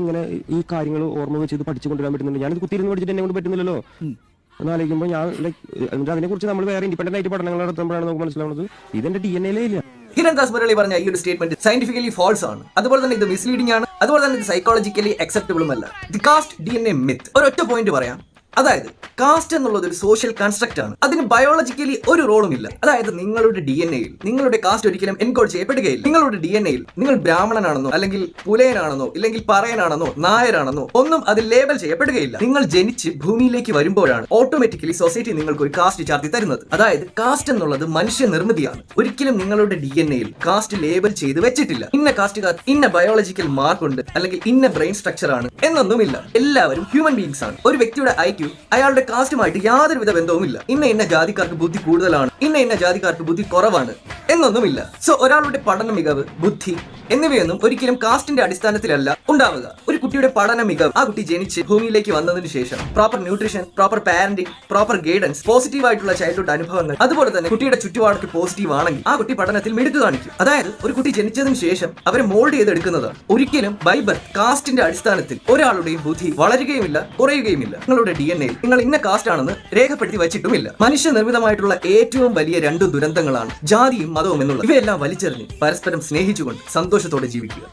ഇങ്ങനെ ഈ കാര്യങ്ങൾ ഓർമ്മ വെച്ച് ഇത് പഠിച്ചു കൊണ്ടുവരാൻ പറ്റുന്നുണ്ട്. ഞാനിത് കുത്തിയിരുന്ന് പഠിച്ചിട്ട് എന്നെ കൊണ്ട് പറ്റുന്നില്ലല്ലോ എന്നാലോചിക്കുമ്പോൾ ഞാൻ എന്നിട്ട് അതിനെക്കുറിച്ച് നമ്മൾ വേറെ ഇൻഡിപെൻഡന്റ് ആയിട്ട് പഠനങ്ങൾ നടത്തുമ്പോഴാണ് നമുക്ക് മനസ്സിലാവുന്നത് ഇതെന്റെ DNA ഇല്ല. ഹിരൺദാസ് മുരളി പറഞ്ഞ ഈ ഒരു സ്റ്റേറ്റ്മെന്റ് സയന്റിഫിക്കലി ഫാൾസ് ആണ്. അതുപോലെ തന്നെ ഇത് മിസ്ലീഡിംഗ് ആണ്. അതുപോലെ തന്നെ ഇത് സൈക്കോളജിക്കലി അക്സെപ്റ്റബിളും അല്ല. The caste DNA myth. ഒരൊറ്റ പോയിന്റ് പറയാം. അതായത് കാസ്റ്റ് എന്നുള്ളത് ഒരു സോഷ്യൽ കൺസ്ട്രക്റ്റ് ആണ്. അതിന് ബയോളജിക്കലി ഒരു റോളും ഇല്ല. അതായത് നിങ്ങളുടെ DNA-യിൽ നിങ്ങളുടെ കാസ്റ്റ് ഒരിക്കലും എൻകോഡ് ചെയ്യപ്പെടുകയില്ല. നിങ്ങളുടെ DNA-യിൽ നിങ്ങൾ ബ്രാഹ്മണനാണെന്നോ അല്ലെങ്കിൽ പുലയനാണെന്നോ ഇല്ലെങ്കിൽ പറയനാണെന്നോ നായരാണെന്നോ ഒന്നും അതിൽ ലേബൽ ചെയ്യപ്പെടുകയില്ല. നിങ്ങൾ ജനിച്ച് ഭൂമിയിലേക്ക് വരുമ്പോഴാണ് ഓട്ടോമാറ്റിക്കലി സൊസൈറ്റി നിങ്ങൾക്ക് ഒരു കാസ്റ്റ് ചാർത്തി തരുന്നത്. അതായത് കാസ്റ്റ് എന്നുള്ളത് മനുഷ്യ നിർമ്മിതിയാണ്. ഒരിക്കലും നിങ്ങളുടെ DNA-യിൽ കാസ്റ്റ് ലേബൽ ചെയ്ത് വെച്ചിട്ടില്ല. ഇന്ന കാസ്റ്റുകാർ ഇന്ന ബയോളജിക്കൽ മാർക്ക് ഉണ്ട് അല്ലെങ്കിൽ ഇന്ന ബ്രെയിൻ സ്ട്രക്ചർ ആണ് എന്നൊന്നുമില്ല. എല്ലാവരും ഹ്യൂമൻ ബീങ്സ് ആണ്. ഒരു വ്യക്തിയുടെ IQ അയാളുടെ കാസ്റ്റുമായിട്ട് യാതൊരുവിധ ബന്ധവുമില്ല. ഇന്ന ജാതിക്കാർക്ക് ബുദ്ധി കൂടുതലാണ്, ഇന്ന ജാതിക്കാർക്ക് ബുദ്ധി കുറവാണ് എന്നൊന്നുമില്ല. സോ ഒരാളുടെ പഠന മികവ്, ബുദ്ധി എന്നിവയൊന്നും ഒരിക്കലും കാസ്റ്റിന്റെ അടിസ്ഥാനത്തിലല്ല ഉണ്ടാവുക. ഒരു കുട്ടിയുടെ പഠന മികവ് ആ കുട്ടി ജനിച്ച് ഭൂമിയിലേക്ക് വന്നതിന് ശേഷം proper nutrition, proper parenting, proper guidance, positive ആയിട്ടുള്ള ചൈൽഡ്ഹുഡ് അനുഭവങ്ങൾ, അതുപോലെ തന്നെ കുട്ടിയുടെ ചുറ്റുപാടൊക്കെ പോസിറ്റീവ് ആണെങ്കിൽ ആ കുട്ടി പഠനത്തിൽ മിടുക്ക് കാണിക്കും. അതായത് ഒരു കുട്ടി ജനിച്ചതിന് ശേഷം അവരെ മോൾഡ് ചെയ്തെടുക്കുന്നതാണ്. ഒരിക്കലും ബൈ ബർത്ത് കാസ്റ്റിന്റെ അടിസ്ഥാനത്തിൽ ഒരാളുടെയും ബുദ്ധി വളരുകയുമില്ല, കുറയുകയുമില്ല. നിങ്ങളുടെ DNA നിങ്ങൾ ഇന്ന കാസ്റ്റ് ആണെന്ന് രേഖപ്പെടുത്തി വെച്ചിട്ടുമില്ല. മനുഷ്യ നിർമ്മിതമായിട്ടുള്ള ഏറ്റവും വലിയ 2 ദുരന്തങ്ങളാണ് ജാതിയും മതവും എന്നുള്ളത്. ഇവയെല്ലാം വലിച്ചെറിഞ്ഞ് പരസ്പരം സ്നേഹിച്ചുകൊണ്ട് സന്തോഷത്തോടെ ജീവിക്കുക.